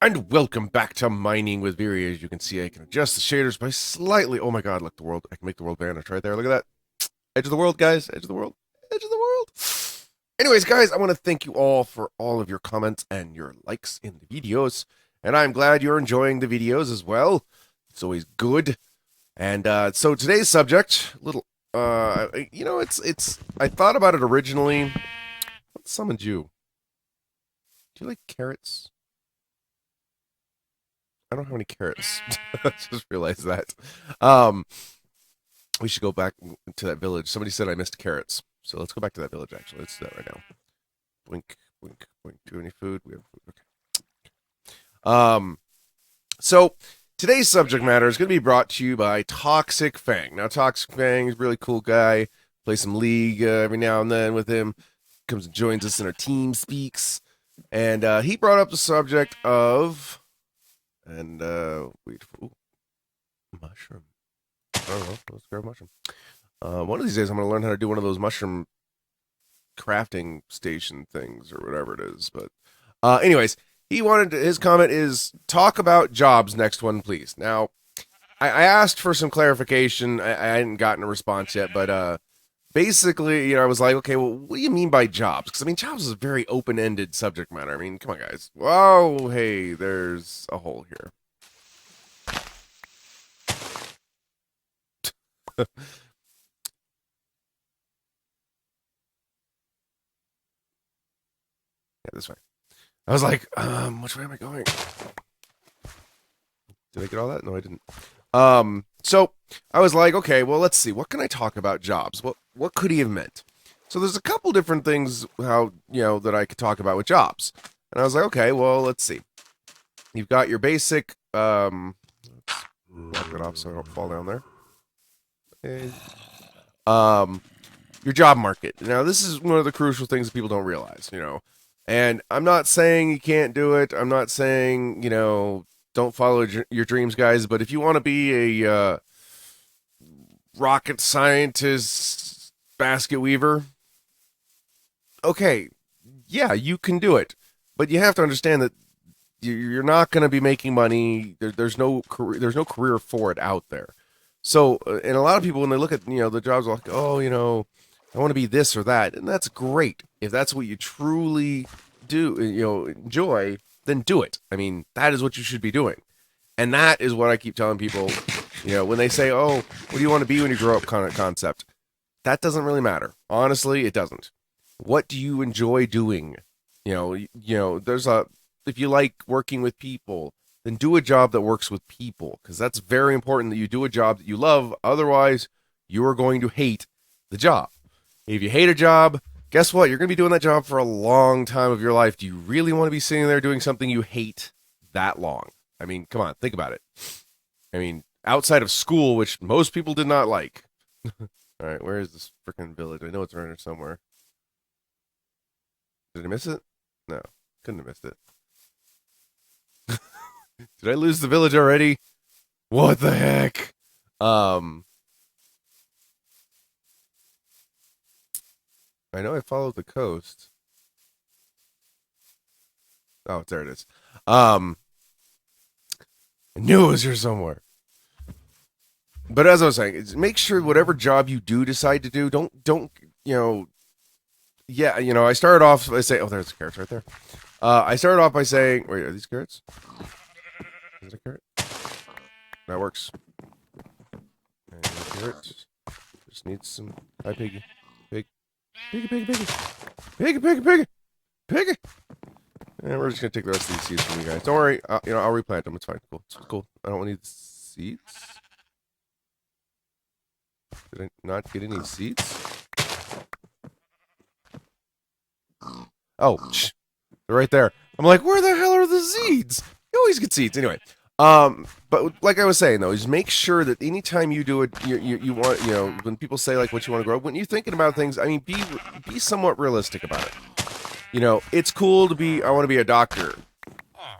And welcome back to Mining with Virii. As you can see, I can adjust the shaders by slightly. Oh my god, look, the world. I can make the world vanish right there. Look at that. Edge of the world, guys. Edge of the world. Edge of the world. Anyways, guys, I want to thank you all for all of your comments and your likes in the videos. And I'm glad you're enjoying the videos as well. It's always good. And so today's subject, little, I thought about it originally. What summoned you? Do you like carrots? I don't have any carrots. I just realized that. We should go back to that village. Somebody said I missed carrots. So let's go back to that village, actually. Let's do that right now. Blink, blink, blink. Do any food? We have food. Okay. So today's subject matter is going to be brought to you by Toxic Fang. Now, Toxic Fang is a really cool guy. Play some League every now and then with him. Comes and joins us in our team speaks. And he brought up the subject of... And, wait, ooh, mushroom. I don't know, let's grab a mushroom. One of these days I'm going to learn how to do one of those mushroom crafting station things, or whatever it is, but, anyways, his comment is, talk about jobs next one, please. Now, I asked for some clarification, I hadn't gotten a response yet, but, basically, I was like, okay, well, what do you mean by jobs? Because, jobs is a very open-ended subject matter. Come on, guys. Whoa, hey, there's a hole here. Yeah, this way. I was like, which way am I going? Did I get all that? No, I didn't. So I was like, okay, well, let's see. What can I talk about jobs? What could he have meant? So there's a couple different things that I could talk about with jobs. And I was like, okay, well, let's see. You've got your basic, let's block it off so I don't fall down there. Okay. Your job market. Now, this is one of the crucial things that people don't realize, And I'm not saying you can't do it. I'm not saying, don't follow your dreams, guys. But if you want to be a rocket scientist, basket weaver, okay, yeah, you can do it. But you have to understand that you're not going to be making money. There's no career for it out there. So, and a lot of people, when they look at the jobs, are like, oh, I want to be this or that, and that's great. If that's what you truly do, enjoy, then do it. That is what you should be doing. And that is what I keep telling people, when they say, oh, what do you want to be when you grow up kind of concept. That doesn't really matter. Honestly, it doesn't. What do you enjoy doing? If you like working with people, then do a job that works with people, because that's very important that you do a job that you love. Otherwise, you are going to hate the job. If you hate a job, guess what? You're going to be doing that job for a long time of your life. Do you really want to be sitting there doing something you hate that long? Come on, think about it. Outside of school, which most people did not like. All right, where is this freaking village? I know it's around here somewhere. Did I miss it? No, couldn't have missed it. Did I lose the village already? What the heck? I know I followed the coast. Oh, there it is. I knew it was here somewhere. But as I was saying, make sure whatever job you do decide to do, don't I started off by saying, oh, there's the carrots right there. I started off by saying, wait, are these carrots? Is it a carrot? That works. And carrots. Just needs some. Hi, piggy. Piggy. And we're just gonna take the rest of these seeds from you guys. Don't worry. I'll replant them. It's fine. Cool. It's cool. I don't need seeds. Did I not get any seeds? Oh, they're right there. I'm like, where the hell are the seeds? You always get seeds. Anyway, but like I was saying though, is make sure that anytime you do it, you want, when people say like what you want to grow, when you're thinking about things, be somewhat realistic about it. It's cool to be, I want to be a doctor.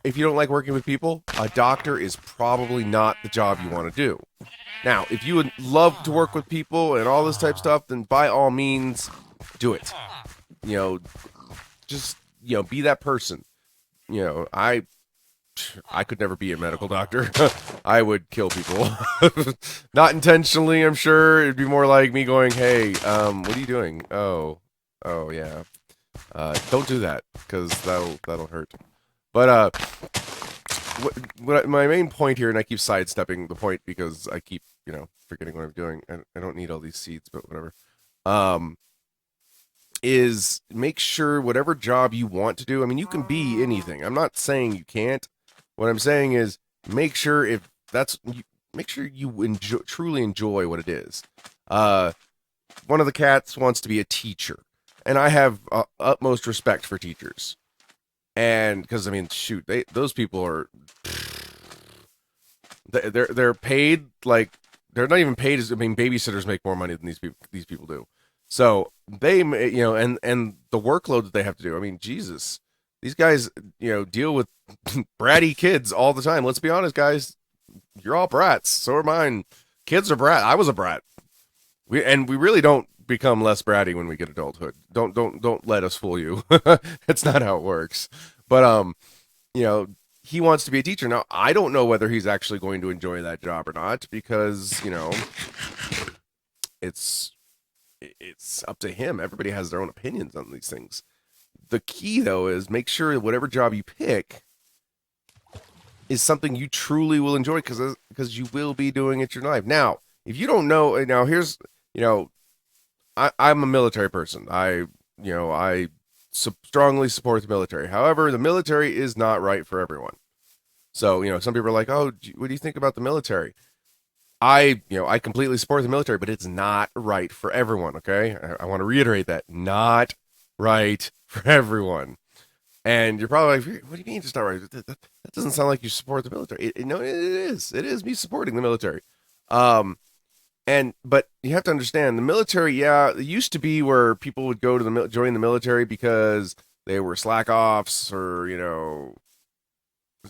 If you don't like working with people, a doctor is probably not the job you want to do. Now, if you would love to work with people and all this type stuff, then by all means, do it. Just, be that person. I I could never be a medical doctor. I would kill people. Not intentionally, I'm sure. It'd be more like me going, hey, what are you doing? Oh, yeah. Don't do that, because that'll hurt. But, what my main point here, and I keep sidestepping the point because I keep, forgetting what I'm doing. I don't need all these seeds, but whatever. Is make sure whatever job you want to do, I mean, you can be anything. I'm not saying you can't. What I'm saying is make sure make sure you truly enjoy what it is. One of the cats wants to be a teacher, and I have utmost respect for teachers. And because, I mean, shoot, those people are, they're paid like, they're not even paid as, I mean, babysitters make more money than these people do. So they, and the workload that they have to do. I mean, Jesus, these guys, deal with bratty kids all the time. Let's be honest, guys. You're all brats. So are mine. Kids are brat. I was a brat. We really don't become less bratty when we get adulthood. Don't let us fool you. It's not how it works. But he wants to be a teacher. Now, I don't know whether he's actually going to enjoy that job or not, because, it's up to him. Everybody has their own opinions on these things. The key, though, is make sure that whatever job you pick is something you truly will enjoy, because you will be doing it your life. Now, if you don't know, now here's, I'm a military person. I strongly support the military. However, the military is not right for everyone. So, some people are like, oh, what do you think about the military? I completely support the military, but it's not right for everyone, okay? I want to reiterate that. Not right for everyone. And you're probably like, what do you mean it's not right? That doesn't sound like you support the military. No, it is. It is me supporting the military. But you have to understand, the military, yeah, it used to be where people would go to join the military because they were slack offs, or,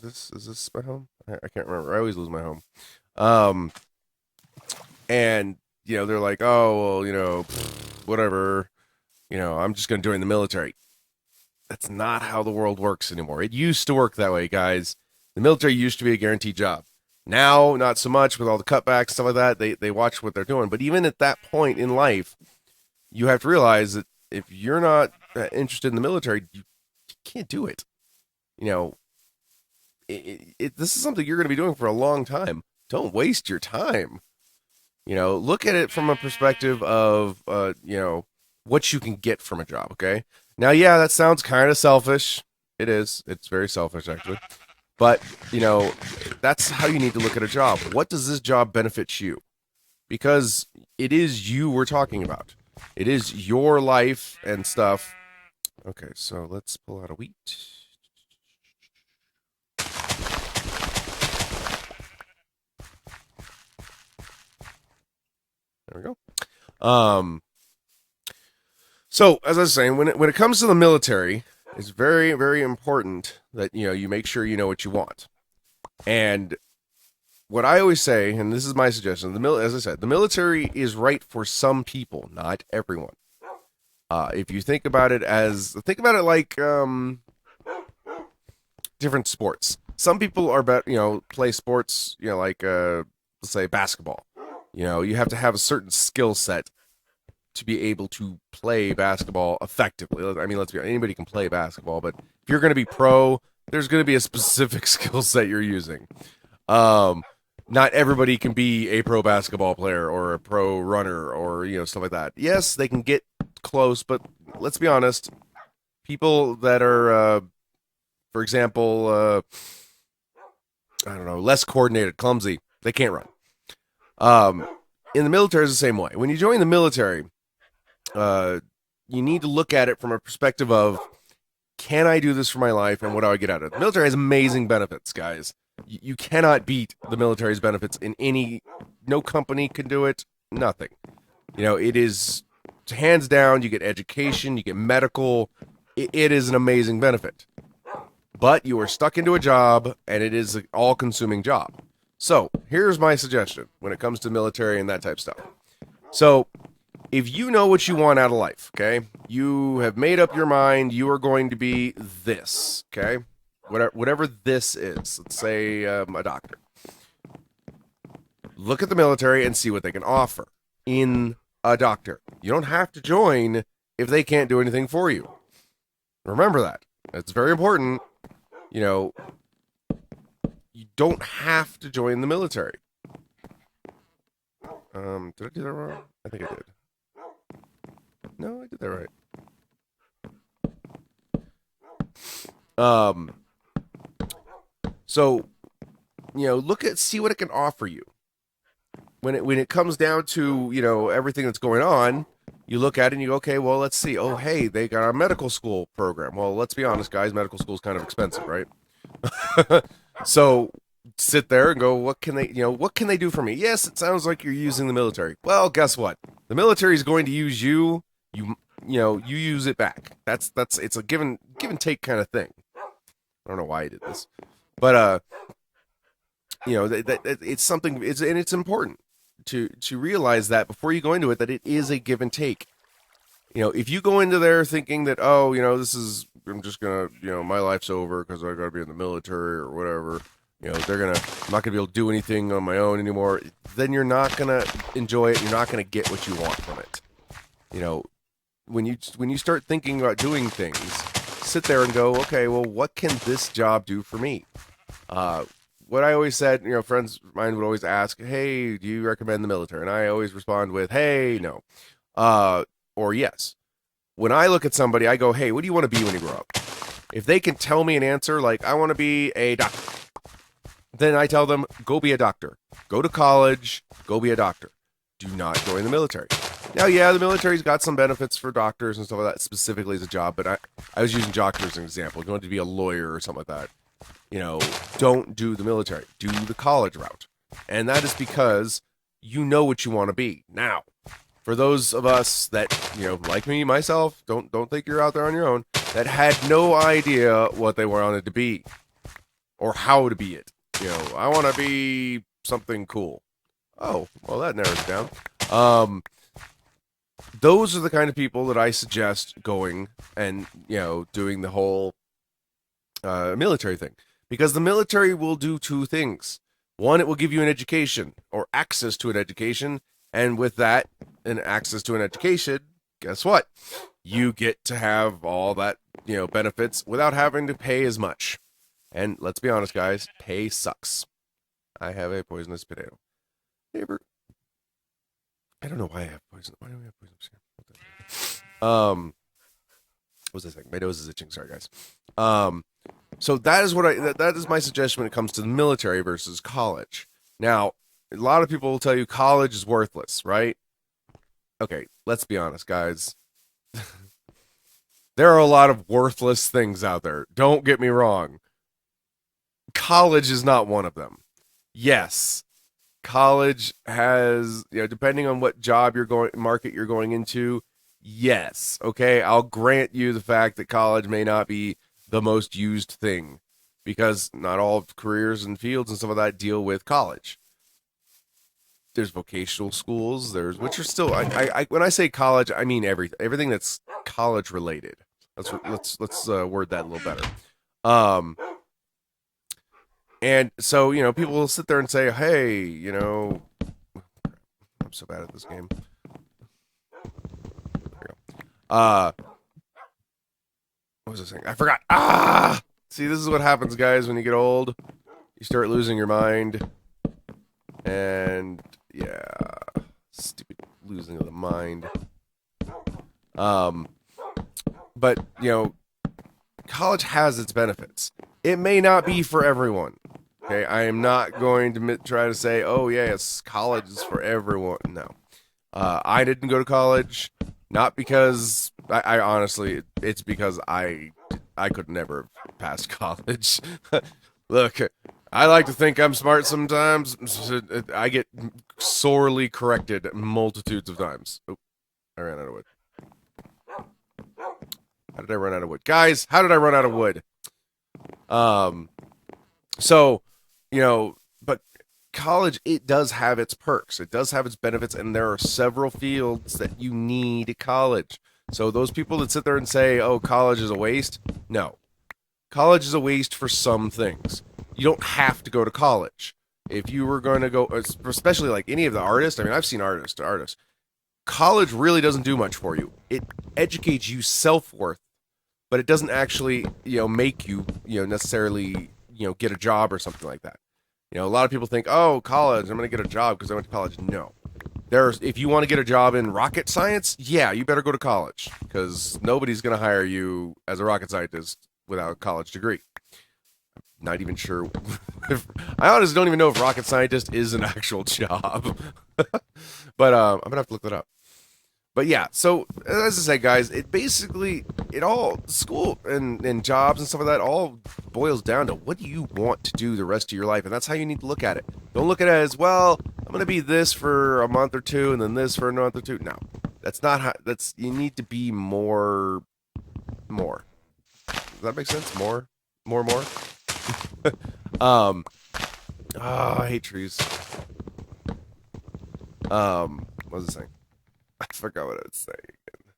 is this my home? I can't remember. I always lose my home. And, they're like, oh, well, whatever, I'm just going to join the military. That's not how the world works anymore. It used to work that way, guys. The military used to be a guaranteed job. Now, not so much, with all the cutbacks, stuff like that. They watch what they're doing. But even at that point in life, you have to realize that if you're not interested in the military, you can't do it. This is something you're going to be doing for a long time. Don't waste your time. Look at it from a perspective of, what you can get from a job, okay? Now, yeah, that sounds kind of selfish. It is. It's very selfish, actually. But, that's how you need to look at a job. What does this job benefit you? Because it is you we're talking about. It is your life and stuff. Okay, so let's pull out a wheat. There we go. So, as I was saying, when it comes to the military, it's very, very important that, you make sure you know what you want. And what I always say, and this is my suggestion, as I said, the military is right for some people, not everyone. If you think about it like different sports. Some people are play sports, like let's say basketball. You have to have a certain skill set to be able to play basketball effectively. I mean, let's be honest, anybody can play basketball, but if you're going to be pro, there's going to be a specific skill set you're using. Not everybody can be a pro basketball player or a pro runner or, stuff like that. Yes, they can get close, but let's be honest, people that are, for example, I don't know, less coordinated, clumsy, they can't run. In the military, it's the same way. When you join the military, you need to look at it from a perspective of, can I do this for my life, and what do I get out of it? The military has amazing benefits, guys. You cannot beat the military's benefits no company can do it, nothing. It is hands down. You get education, you get medical. It is an amazing benefit. But you are stuck into a job, and it is an all-consuming job. So, here's my suggestion when it comes to military and that type of stuff. So, if you know what you want out of life, okay? You have made up your mind, you are going to be this, okay? whatever this is. Let's say a doctor. Look at the military and see what they can offer in a doctor. You don't have to join if they can't do anything for you. Remember that. That's very important. You know, you don't have to join the military. Did I do that wrong? I think I did. No, I did that right. So, see what it can offer you. When it comes down to, everything that's going on, you look at it and you go, okay, well, let's see. Oh, hey, they got a medical school program. Well, let's be honest, guys, medical school is kind of expensive, right? So sit there and go, what can they do for me? Yes, it sounds like you're using the military. Well, guess what? The military is going to use you. You use it back. It's a give and take kind of thing. I don't know why I did this, but it's something. It's important to realize that before you go into it, that it is a give and take. If you go into there thinking that, I'm just gonna, my life's over because I gotta be in the military or whatever. I'm not gonna be able to do anything on my own anymore. Then you're not gonna enjoy it. You're not gonna get what you want from it. When you start thinking about doing things, sit there and go, okay, well, what can this job do for me? What I always said, friends of mine would always ask, hey, do you recommend the military? And I always respond with, hey, no, or yes. When I look at somebody, I go, hey, what do you want to be when you grow up? If they can tell me an answer like, I want to be a doctor, then I tell them, go be a doctor. Go to college, go be a doctor. Do not join the military. Now, yeah, the military's got some benefits for doctors and stuff like that, specifically as a job, but I was using doctors as an example. If you want to be a lawyer or something like that, don't do the military. Do the college route. And that is because you know what you want to be. Now, for those of us that, like me, myself, don't think you're out there on your own, that had no idea what they wanted to be or how to be it. I want to be something cool. Oh, well, that narrows it down. Those are the kind of people that I suggest going and, doing the whole military thing. Because the military will do two things. One, it will give you an education or access to an education. And with that, and access to an education, guess what? You get to have all that, benefits without having to pay as much. And let's be honest, guys, pay sucks. I have a poisonous potato. Neighbor. I don't know why I have poison. Why do we have poison here? What was I saying? My nose is itching. Sorry, guys. So that is that is my suggestion when it comes to the military versus college. Now, a lot of people will tell you college is worthless, right? Okay, let's be honest, guys. There are a lot of worthless things out there. Don't get me wrong. College is not one of them. Yes, college has, depending on what market you're going into, yes. Okay, I'll grant you the fact that college may not be the most used thing because not all careers and fields and stuff like that deal with college. There's vocational schools, which are still, when I say college, I mean everything that's college related. Let's word that a little better. And so, people will sit there and say, hey, I'm so bad at this game. There we go. What was I saying? I forgot. See, this is what happens, guys, when you get old. You start losing your mind. And, yeah, stupid losing of the mind. But, college has its benefits. It may not be for everyone. Okay, I am not going to try to say, oh, yes, college is for everyone. No. I didn't go to college, not because, I honestly, it's because I could never have passed college. Look, I like to think I'm smart sometimes. I get sorely corrected multitudes of times. Oh, I ran out of wood. How did I run out of wood? Guys, how did I run out of wood? So, but college, it does have its perks. It does have its benefits, and there are several fields that you need college. So those people that sit there and say, oh, college is a waste, no. college is a waste for some things. You don't have to go to college. If you were going to go, especially like any of the artists, I mean, I've seen artists, college really doesn't do much for you. It educates you self-worth, but it doesn't actually, make you, necessarily, get a job or something like that. A lot of people think, oh, college, I'm going to get a job because I went to college. No. If you want to get a job in rocket science, yeah, you better go to college because nobody's going to hire you as a rocket scientist without a college degree. I'm not even sure. I honestly don't even know if rocket scientist is an actual job. But I'm going to have to look that up. But yeah, so as I said, guys, it all, school and jobs and stuff like that all boils down to what do you want to do the rest of your life, and that's how you need to look at it. Don't look at it as, well, I'm going to be this for a month or two and then this for a month or two. No, that's not how, you need to be more. Does that make sense? More. I hate trees. What was I saying? I forgot what I was saying again.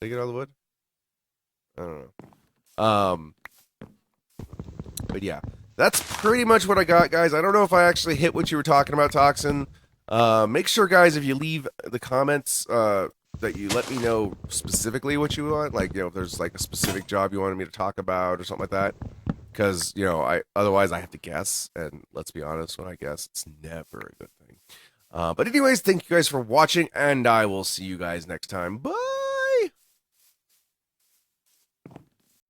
Take it out of the wood? I don't know. But yeah, that's pretty much what I got, guys. I don't know if I actually hit what you were talking about, Toxin. Make sure, guys, if you leave the comments, that you let me know specifically what you want. Like, if there's like a specific job you wanted me to talk about or something like that. Because, otherwise I have to guess. And let's be honest, when I guess, it's never a good thing. But anyways, thank you guys for watching, and I will see you guys next time. Bye!